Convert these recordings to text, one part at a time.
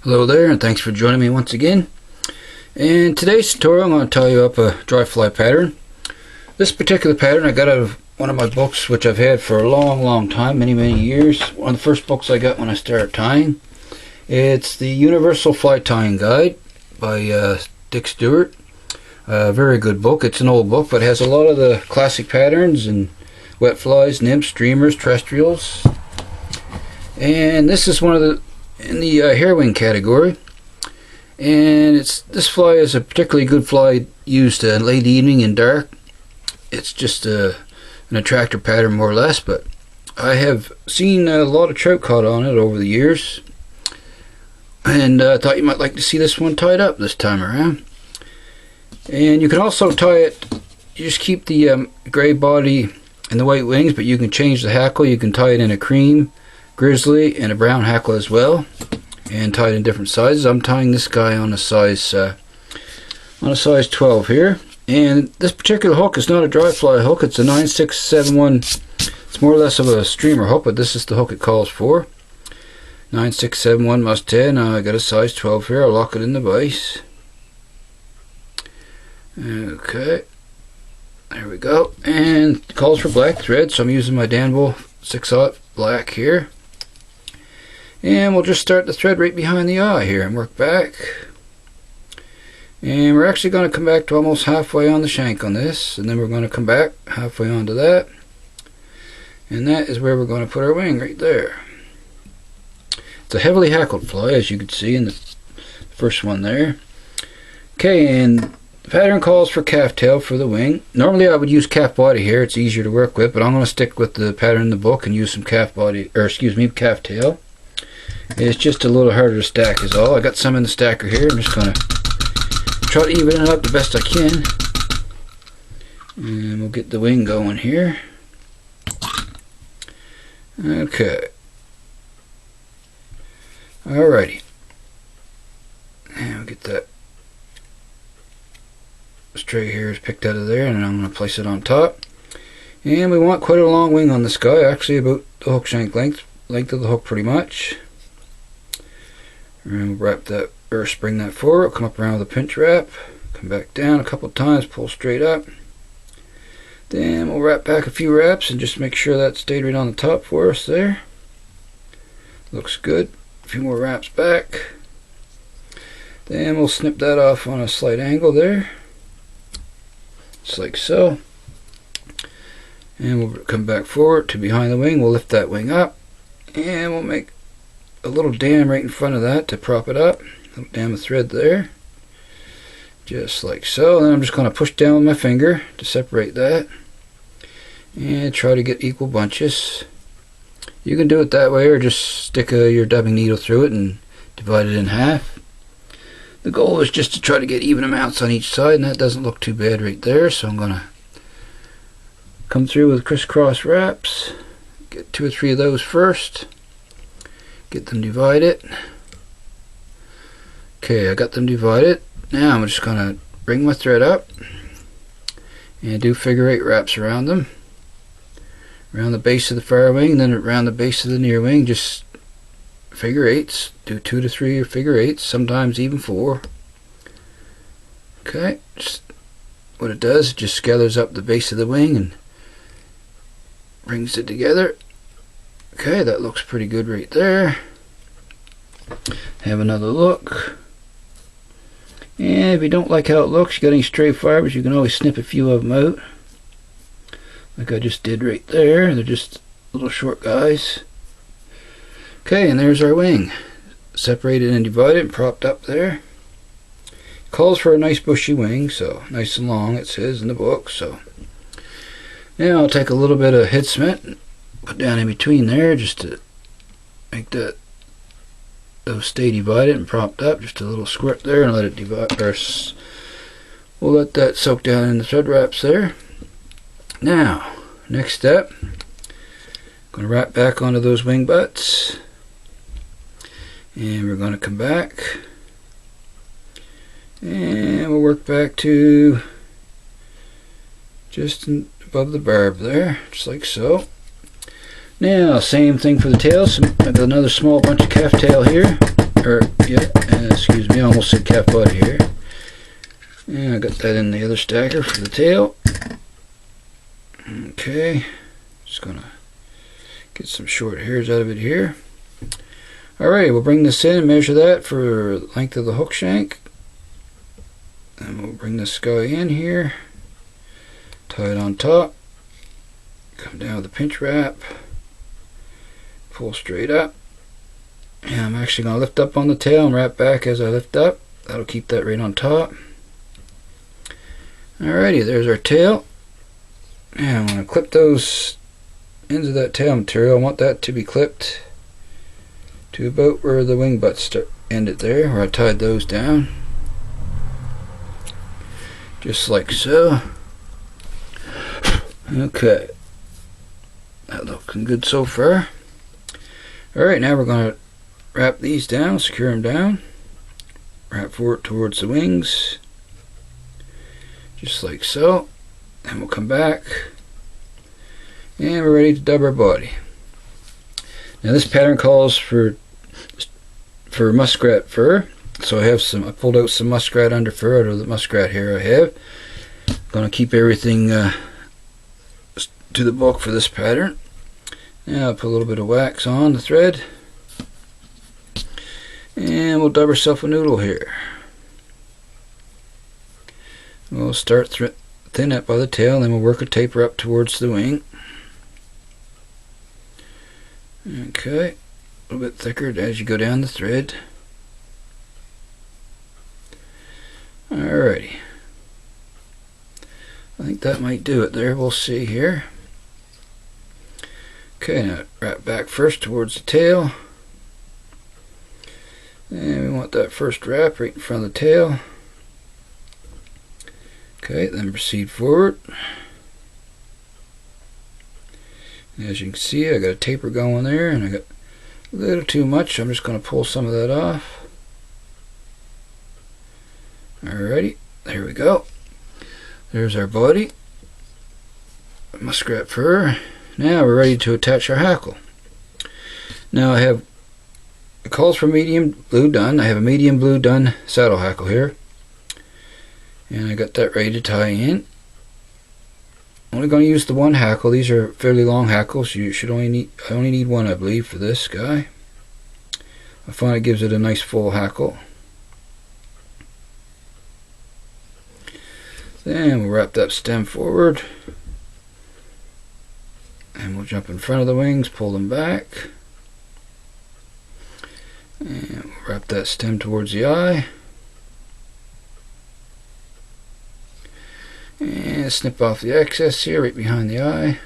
Hello there, and thanks for joining me once again. In today's tutorial, I'm going to tell you up a dry fly pattern. This particular pattern I got out of one of my books, which I've had for a long time, many years. One of the first books I got when I started tying. It's the Universal Fly Tying Guide by Dick Stewart. Very good book. It's an old book, but it has a lot of the classic patterns and wet flies, nymphs, streamers, terrestrials. And this is one of the in the hairwing category, and this fly is a particularly good fly used late evening and dark. It's just an attractor pattern more or less, but I have seen a lot of trout caught on it over the years, and I thought you might like to see this one tied up this time around. And you can also tie it, you just keep the gray body and the white wings, but you can change the hackle. You can tie it in a cream, grizzly, and a brown hackle as well, and tie it in different sizes. I'm tying this guy on a size 12 here, and this particular hook is not a dry fly hook. It's a 9671. It's more or less of a streamer hook, but this is the hook it calls for. 9671 mustad. Now I got a size 12 here. I'll lock it in the vise. Okay, there we go, and it calls for black thread, so I'm using my Denville 6/0 black here. And we'll just start the thread right behind the eye here and work back. And we're actually going to come back to almost halfway on the shank on this, and then we're going to come back halfway onto that. And that is where we're going to put our wing, right there. It's a heavily hackled fly, as you can see in the first one there. Okay, and the pattern calls for calftail for the wing. Normally I would use calf body here, it's easier to work with, but I'm going to stick with the pattern in the book and use some calftail. It's just a little harder to stack is all. I got some in the stacker here. I'm just going to try to even it up the best I can. And we'll get the wing going here. Okay. Alrighty. And we'll get that stray here is picked out of there, and I'm going to place it on top. And we want quite a long wing on this guy, actually about the hook shank length of the hook pretty much. And we'll wrap that, or spring that forward, come up around with a pinch wrap, come back down a couple times, pull straight up. Then we'll wrap back a few wraps and just make sure that stayed right on the top for us there. Looks good. A few more wraps back. Then we'll snip that off on a slight angle there. Just like so. And we'll come back forward to behind the wing. We'll lift that wing up, and we'll make a little dam right in front of that to prop it up. A little dam of thread there, just like so. And then I'm just going to push down with my finger to separate that and try to get equal bunches. You can do it that way, or just stick your dubbing needle through it and divide it in half. The goal is just to try to get even amounts on each side, and that doesn't look too bad right there. So I'm going to come through with crisscross wraps, get 2 or 3 of those first, get them divided. Okay, I got them divided. Now I'm just going to bring my thread up and do figure 8 wraps around them, around the base of the firewing, then around the base of the near wing. Just figure 8s, do 2 to 3 figure 8s, sometimes even 4. Okay, just what it does, it just gathers up the base of the wing and brings it together. Okay, that looks pretty good right there. Have another look. And if you don't like how it looks, you got any stray fibers, you can always snip a few of them out, like I just did right there. They're just little short guys. Okay, and there's our wing, separated and divided and propped up there. Calls for a nice bushy wing, so nice and long, it says in the book. So now I'll take a little bit of head cement and put down in between there, just to make those stay divided and propped up. Just a little squirt there, and let it divide. We'll let that soak down in the thread wraps there. Now, next step, I'm going to wrap back onto those wing butts, and we're going to come back, and we'll work back to just above the barb there, just like so. Now, same thing for the tail. So I've got another small bunch of calf tail here. excuse me, I almost said calf body here. And I got that in the other stacker for the tail. Okay, just gonna get some short hairs out of it here. Alright, we'll bring this in and measure that for length of the hook shank. And we'll bring this guy in here, tie it on top, come down with a pinch wrap, pull straight up. And I'm actually going to lift up on the tail and wrap back as I lift up. That'll keep that right on top. Alrighty, there's our tail. And I'm going to clip those ends of that tail material. I want that to be clipped to about where the wing butts ended there, where I tied those down. Just like so. Okay. That looking good so far. Alright, now we're going to wrap these down, secure them down. Wrap forward towards the wings. Just like so. And we'll come back. And we're ready to dub our body. Now this pattern calls for muskrat fur. So I pulled out some muskrat underfur out of the muskrat hair I have. Gonna keep everything to the book for this pattern. Now I'll put a little bit of wax on the thread. And we'll dub ourselves a noodle here. We'll start thin up by the tail, and then we'll work a taper up towards the wing. Okay, a little bit thicker as you go down the thread. Alrighty. I think that might do it there. We'll see here. Okay, now wrap back first towards the tail. And we want that first wrap right in front of the tail. Okay, then proceed forward. As you can see, I got a taper going there, and I got a little too much. I'm just going to pull some of that off. Alrighty, there we go. There's our body. Muskrat fur. Now we're ready to attach our hackle. Now it calls for medium blue dun. I have a medium blue dun saddle hackle here. And I got that ready to tie in. Only going to use the one hackle. These are fairly long hackles. I only need one, I believe, for this guy. I find it gives it a nice full hackle. Then we'll wrap that stem forward. And we'll jump in front of the wings, pull them back. And we'll wrap that stem towards the eye. And snip off the excess here right behind the eye,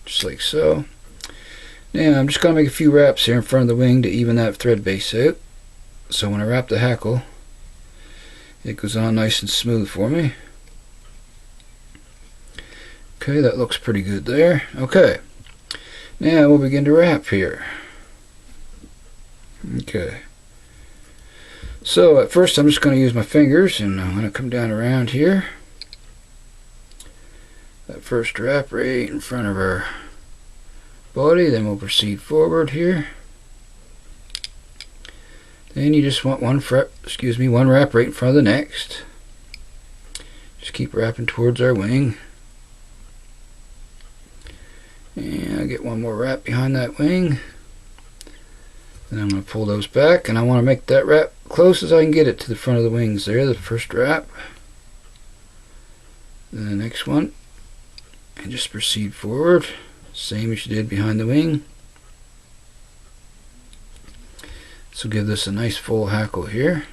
just like so. Now I'm just going to make a few wraps here in front of the wing to even that thread base out. So when I wrap the hackle, it goes on nice and smooth for me. Okay, that looks pretty good there. Okay, now we'll begin to wrap here. Okay. So at first I'm just going to use my fingers, and I'm going to come down around here. That first wrap right in front of our body, then we'll proceed forward here. Then you just want one wrap right in front of the next. Just keep wrapping towards our wing. And I'll get one more wrap behind that wing. Then I'm going to pull those back, and I want to make that wrap close as I can get it to the front of the wings there, the first wrap. Then the next one. And just proceed forward, same as you did behind the wing. So give this a nice full hackle here.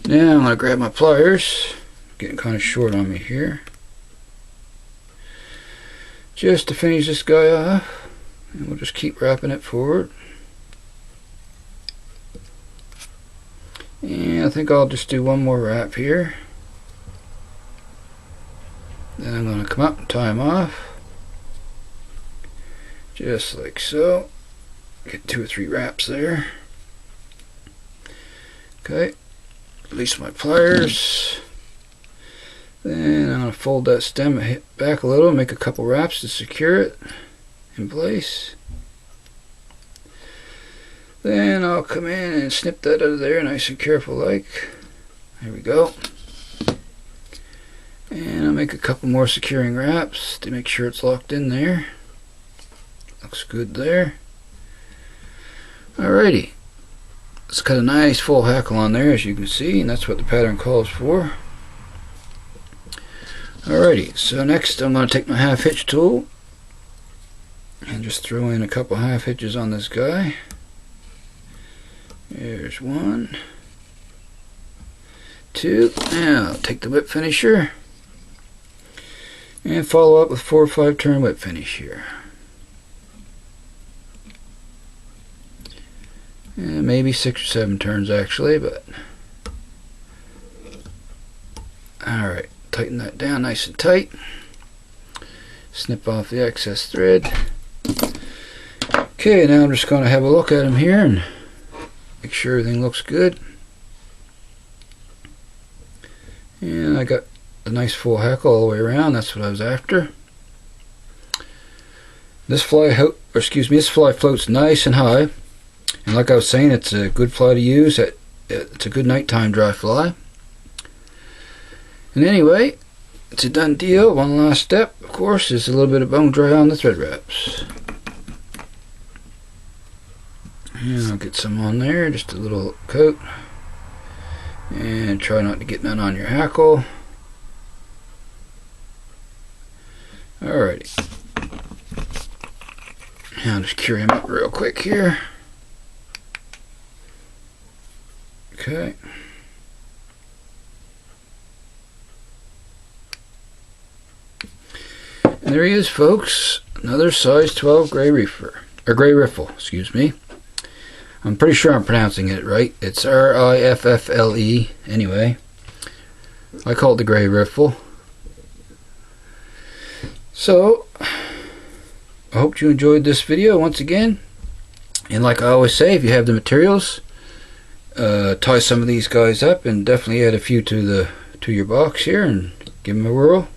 Now I'm going to grab my pliers, getting kind of short on me here, just to finish this guy off, and we'll just keep wrapping it forward. And I think I'll just do one more wrap here. Then I'm going to come up and tie them off, just like so. Get 2 or 3 wraps there. Okay, release my pliers. Then I'm going to fold that stem back a little, make a couple wraps to secure it in place. Then I'll I'll come in and snip that out of there nice and careful like. There we go. And I'll make a couple more securing wraps to make sure it's locked in there. Looks good there. Alrighty. Let's cut a nice full hackle on there, as you can see, and that's what the pattern calls for. Alrighty, so next I'm going to take my half hitch tool and just throw in a couple half hitches on this guy. There's 1, 2. Now I'll take the whip finisher and follow up with 4 or 5 turn whip finish here. And maybe 6 or 7 turns actually, but alright, tighten that down nice and tight. Snip off the excess thread. Okay, now I'm just going to have a look at him here and make sure everything looks good. And I got a nice full hackle all the way around. That's what I was after. This fly floats nice and high. And like I was saying, it's a good fly to use. It's a good nighttime dry fly. And anyway, it's a done deal. One last step, of course, is a little bit of bone dry on the thread wraps. And I'll get some on there, just a little coat. And try not to get none on your hackle. Alrighty. Now I'll just cure him up real quick here. Okay. And there he is, folks. Another size 12 gray riffle, excuse me. I'm pretty sure I'm pronouncing it right. It's R-I-F-F-L-E. Anyway, I call it the gray riffle. So, I hope you enjoyed this video once again. And like I always say, if you have the materials, tie some of these guys up and definitely add a few to your box here and give them a whirl.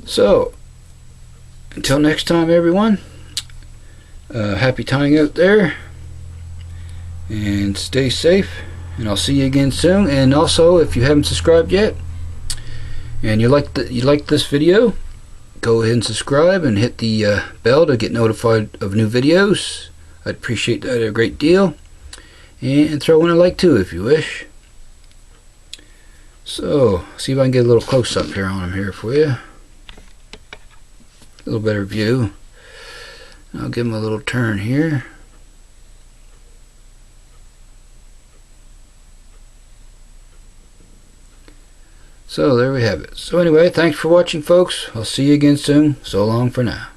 So until next time, everyone, happy tying out there and stay safe, and I'll see you again soon. And also, if you haven't subscribed yet and you like this video, go ahead and subscribe and hit the bell to get notified of new videos. I'd appreciate that a great deal. And throw in a like too if you wish. So, see if I can get a little close up here on him here for you. A little better view. I'll give him a little turn here. So there we have it. So anyway, thanks for watching, folks. I'll see you again soon. So long for now.